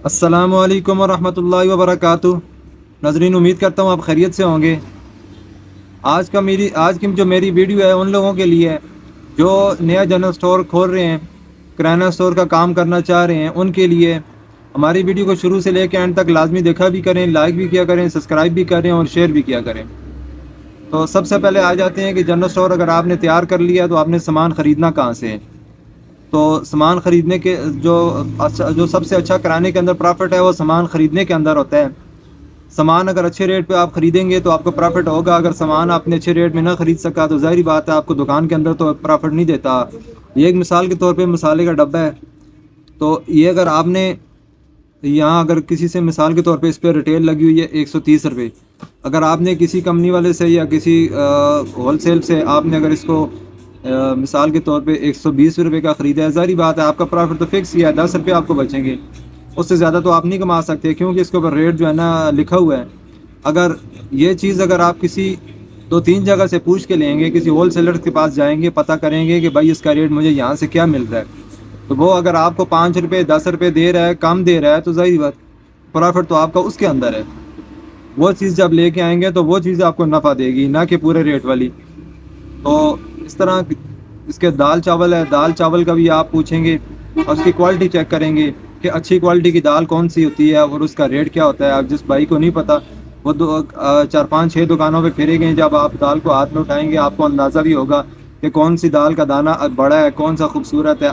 السلام علیکم ورحمۃ اللہ وبرکاتہ۔ ناظرین، امید کرتا ہوں آپ خیریت سے ہوں گے۔ آج کی جو میری ویڈیو ہے ان لوگوں کے لیے ہے جو نیا جنرل سٹور کھول رہے ہیں، کرانہ سٹور کا کام کرنا چاہ رہے ہیں، ان کے لیے ہماری ویڈیو کو شروع سے لے کے اینڈ تک لازمی دیکھا بھی کریں، لائک بھی کیا کریں، سبسکرائب بھی کریں اور شیئر بھی کیا کریں۔ تو سب سے پہلے آ جاتے ہیں کہ جنرل سٹور اگر آپ نے تیار کر لیا تو آپ نے سامان خریدنا کہاں سے ہے۔ تو سامان خریدنے کے جو سب سے اچھا کرانے کے اندر پرافٹ ہے وہ سامان خریدنے کے اندر ہوتا ہے۔ سامان اگر اچھے ریٹ پہ آپ خریدیں گے تو آپ کو پرافٹ ہوگا۔ اگر سامان آپ نے اچھے ریٹ میں نہ خرید سکا تو ظاہری بات ہے آپ کو دکان کے اندر تو پرافٹ نہیں دیتا۔ یہ ایک مثال کے طور پہ مسالے کا ڈبہ ہے، تو یہ اگر آپ نے یہاں اگر کسی سے مثال کے طور پہ اس پہ ریٹیل لگی ہوئی ہے 130 روپے، اگر آپ نے کسی کمپنی والے سے یا کسی ہول سیل سے آپ نے اگر اس کو مثال کے طور پہ 120 روپے کا خریدا ہے، ظاہری بات ہے آپ کا پرافٹ تو فکس ہی ہے، 10 روپے آپ کو بچیں گے، اس سے زیادہ تو آپ نہیں کما سکتے کیونکہ اس کے اوپر ریٹ جو ہے نا لکھا ہوا ہے۔ اگر یہ چیز اگر آپ کسی 2-3 جگہ سے پوچھ کے لیں گے، کسی ہول سیلر کے پاس جائیں گے، پتہ کریں گے کہ بھائی اس کا ریٹ مجھے یہاں سے کیا مل رہا ہے، تو وہ اگر آپ کو 5 روپے 10 روپے دے رہا ہے، کم دے رہا ہے، تو ظاہری بات پرافٹ تو آپ کا اس کے اندر ہے۔ وہ چیز جب لے کے آئیں گے تو وہ چیز آپ کو نفع دے گی، نہ کہ پورے ریٹ والی۔ تو اس طرح اس کے دال چاول ہے، دال چاول کا بھی آپ پوچھیں گے اور اس کی کوالٹی چیک کریں گے کہ اچھی کوالٹی کی دال کون سی ہوتی ہے اور اس کا ریٹ کیا ہوتا ہے۔ آپ جس بھائی کو نہیں پتہ وہ 4-5-6 دکانوں پہ پھرے گئے، جب آپ دال کو ہاتھ میں اٹھائیں گے آپ کو اندازہ بھی ہوگا کہ کون سی دال کا دانہ بڑا ہے، کون سا خوبصورت ہے،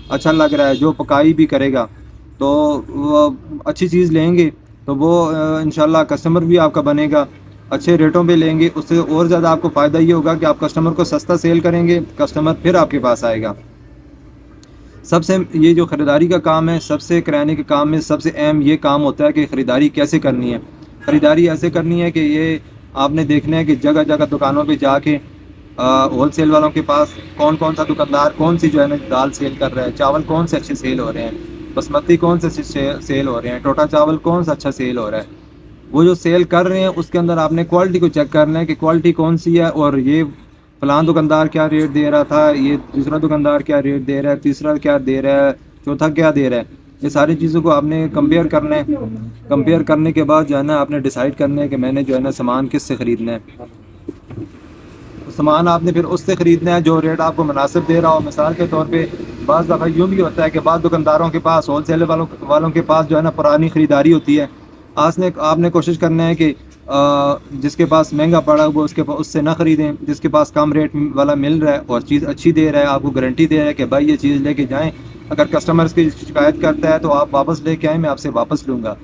اچھا لگ رہا ہے، جو پکائی بھی کرے گا۔ تو وہ اچھی چیز لیں گے تو وہ انشاءاللہ کسٹمر بھی آپ کا بنے گا۔ اچھے ریٹوں پہ لیں گے، اس سے اور زیادہ آپ کو فائدہ یہ ہوگا کہ آپ کسٹمر کو سستا سیل کریں گے، کسٹمر پھر آپ کے پاس آئے گا۔ سب سے یہ جو خریداری کا کام ہے، سب سے کرانے کے کام میں سب سے اہم یہ کام ہوتا ہے کہ خریداری کیسے کرنی ہے۔ خریداری ایسے کرنی ہے کہ یہ آپ نے دیکھنا ہے کہ جگہ جگہ دکانوں پہ جا کے ہول سیل والوں کے پاس کون کون سا دکاندار کون سی جو ہے نا دال سیل کر رہا ہے، چاول کون سے اچھے سیل ہو رہے ہیں، بسمتی کون سے سیل ہو رہے ہیں، ٹوٹا چاول کون سا اچھا سیل ہو رہا ہے۔ وہ جو سیل کر رہے ہیں اس کے اندر آپ نے کوالٹی کو چیک کرنا ہے کہ کوالٹی کون سی ہے، اور یہ فلاں دکاندار کیا ریٹ دے رہا تھا، یہ دوسرا دکاندار کیا ریٹ دے رہا ہے، تیسرا کیا دے رہا ہے، چوتھا کیا دے رہا ہے۔ یہ ساری چیزوں کو آپ نے کمپیئر کرنا ہے۔ کمپیئر کرنے کے بعد جو ہے نا آپ نے ڈیسائیڈ کرنا ہے کہ میں نے جو ہے نا سامان کس سے خریدنا ہے۔ سامان آپ نے پھر اس سے خریدنا ہے جو ریٹ آپ کو مناسب دے رہا ہو۔ مثال کے طور پہ بعض دفعہ یوں بھی ہوتا ہے کہ بعض دکانداروں کے پاس ہول سیل والوں کے پاس جو ہے نا پرانی خریداری ہوتی ہے۔ آپ نے کوشش کرنا ہے کہ جس کے پاس مہنگا پڑا وہ اس سے نہ خریدیں، جس کے پاس کم ریٹ والا مل رہا ہے اور چیز اچھی دے رہا ہے، آپ کو گارنٹی دے رہا ہے کہ بھائی یہ چیز لے کے جائیں، اگر کسٹمر اس کی شکایت کرتا ہے تو آپ واپس لے کے آئیں، میں آپ سے واپس لوں گا۔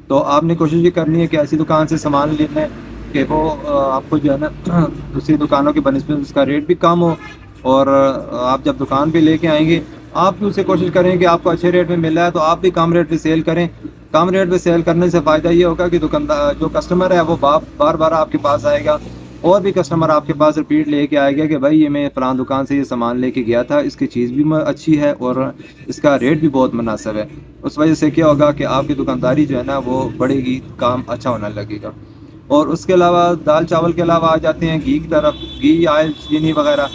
تو آپ نے کوشش یہ کرنی ہے کہ ایسی دکان سے سامان لینا ہے کہ وہ آپ کو جو ہے نا دوسری دکانوں کی بنسبت اس کا ریٹ بھی کم ہو، اور آپ جب دکان پہ لے کے آئیں گے آپ بھی اسے کوشش کریں کہ آپ کو اچھے ریٹ میں مل رہا ہے تو آپ بھی کم ریٹ پہ سیل کریں۔ کم ریٹ پہ سیل کرنے سے فائدہ یہ ہوگا کہ دکاندار جو کسٹمر ہے وہ بار بار آپ کے پاس آئے گا، اور بھی کسٹمر آپ کے پاس رپیٹ لے کے آئے گا کہ بھائی یہ میں فلاں دکان سے یہ سامان لے کے گیا تھا، اس کی چیز بھی اچھی ہے اور اس کا ریٹ بھی بہت مناسب ہے۔ اس وجہ سے کیا ہوگا کہ آپ کی دکانداری جو ہے نا وہ بڑھے گی، کام اچھا ہونے لگے گا۔ اور اس کے علاوہ دال چاول کے علاوہ آ جاتے ہیں گھی کی طرف، گھی، آئل، چینی وغیرہ،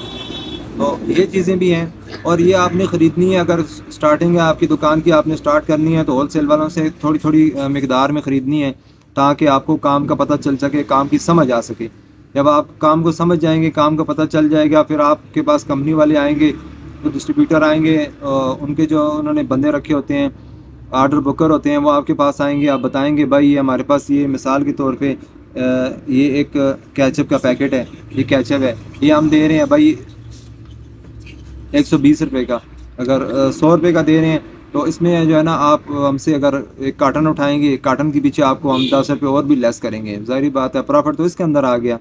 تو یہ چیزیں بھی ہیں اور یہ آپ نے خریدنی ہے۔ اگر سٹارٹنگ ہے آپ کی دکان کی، آپ نے سٹارٹ کرنی ہے تو ہول سیل والوں سے تھوڑی تھوڑی مقدار میں خریدنی ہے تاکہ آپ کو کام کا پتہ چل سکے، کام کی سمجھ آ سکے۔ جب آپ کام کو سمجھ جائیں گے، کام کا پتہ چل جائے گا، پھر آپ کے پاس کمپنی والے آئیں گے، تو ڈسٹریبیوٹر آئیں گے، ان کے جو انہوں نے بندے رکھے ہوتے ہیں، آرڈر بکر ہوتے ہیں، وہ آپ کے پاس آئیں گے، آپ بتائیں گے بھائی یہ ہمارے پاس یہ مثال کے طور پہ یہ ایک کیچپ کا پیکٹ ہے، یہ کیچپ ہے، یہ ہم دے رہے ہیں بھائی 120 روپے کا۔ اگر 100 روپے کا دے رہے ہیں تو اس میں جو ہے نا آپ ہم سے اگر ایک کارٹن اٹھائیں گے، کارٹن کے پیچھے آپ کو ہم 10 روپے اور بھی لیس کریں گے، ظاہری بات ہے پرافٹ تو اس کے اندر آ گیا۔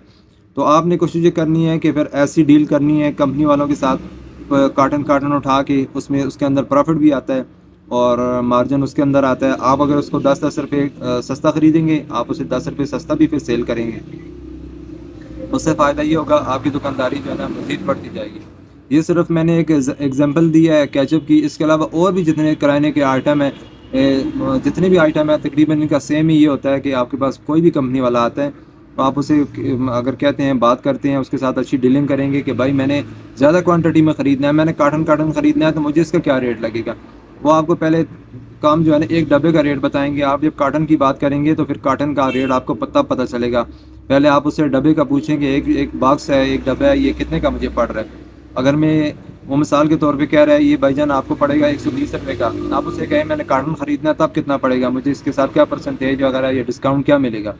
تو آپ نے کوشش یہ کرنی ہے کہ پھر ایسی ڈیل کرنی ہے کمپنی والوں کے ساتھ، کارٹن اٹھا کے اس کے اندر پرافٹ بھی آتا ہے اور مارجن اس کے اندر آتا ہے۔ آپ اگر اس کو 10 روپے سستا خریدیں گے، آپ اسے 10 روپے سستا بھی پھر سیل کریں گے، اس سے فائدہ یہ ہوگا آپ کی دکانداری جو ہے نا مزید بڑھتی جائے گی۔ یہ صرف میں نے ایک ایگزامپل دیا ہے کیچپ کی، اس کے علاوہ اور بھی جتنے کرانے کے آئٹم ہیں، جتنے بھی آئٹم ہیں تقریباً ان کا سیم ہی یہ ہوتا ہے کہ آپ کے پاس کوئی بھی کمپنی والا آتا ہے تو آپ اسے اگر کہتے ہیں، بات کرتے ہیں، اس کے ساتھ اچھی ڈیلنگ کریں گے کہ بھائی میں نے زیادہ کوانٹٹی میں خریدنا ہے، میں نے کارٹن خریدنا ہے، تو مجھے اس کا کیا ریٹ لگے گا۔ وہ آپ کو پہلے کام جو ہے نا ایک ڈبے کا ریٹ بتائیں گے. آپ جب کارٹن کی بات کریں گے تو پھر کارٹن کا ریٹ آپ کو پتہ چلے گا. پہلے آپ اس سے ڈبے کا پوچھیں کہ ایک باکس ہے, ایک ڈبہ ہے, یہ کتنے کا مجھے پڑ رہا ہے. اگر میں وہ مثال کے طور پہ کہہ رہا ہے یہ بھائی جان آپ کو پڑے گا 120 روپے کا, آپ اسے کہیں میں نے کارٹن خریدنا ہے تب کتنا پڑے گا, مجھے اس کے ساتھ کیا پرسنٹیج وغیرہ یا ڈسکاؤنٹ کیا ملے گا.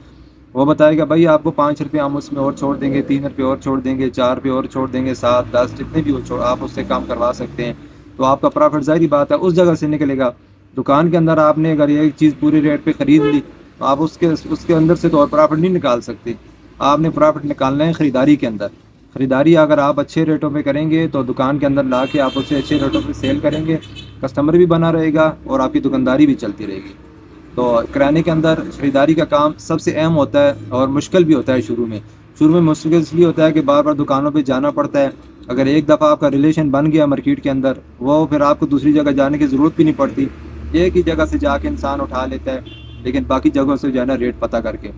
وہ بتائے گا بھائی آپ کو 5 روپے ہم اس میں اور چھوڑ دیں گے, 3 روپے اور چھوڑ دیں گے, 4 روپے اور چھوڑ دیں گے, 7 10 جتنے بھی آپ اس سے کام کروا سکتے ہیں. تو آپ کا پرافٹ ظاہری بات ہے اس جگہ سے نکلے گا. دکان کے اندر آپ نے اگر یہ چیز پوری ریٹ پہ خرید لی تو آپ اس کے اندر سے تو اور پرافٹ نہیں نکال سکتے. آپ نے پرافٹ نکالنا ہے خریداری کے اندر. خریداری اگر آپ اچھے ریٹوں پہ کریں گے تو دکان کے اندر لا کے آپ اسے اچھے ریٹوں پہ سیل کریں گے, کسٹمر بھی بنا رہے گا اور آپ کی دکانداری بھی چلتی رہے گی. تو کرانے کے اندر خریداری کا کام سب سے اہم ہوتا ہے اور مشکل بھی ہوتا ہے. شروع میں مشکل اس لیے ہوتا ہے کہ بار بار دکانوں پہ جانا پڑتا ہے. اگر ایک دفعہ آپ کا ریلیشن بن گیا مارکیٹ کے اندر, وہ پھر آپ کو دوسری جگہ جانے کی ضرورت بھی نہیں پڑتی. ایک ہی جگہ سے جا کے انسان اٹھا لیتا ہے, لیکن باقی جگہوں سے جو ہے نا ریٹ پتہ کر کے.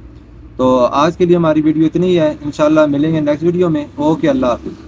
تو آج کے لیے ہماری ویڈیو اتنی ہی ہے, انشاءاللہ ملیں گے نیکسٹ ویڈیو میں. اوکے, اللہ حافظ.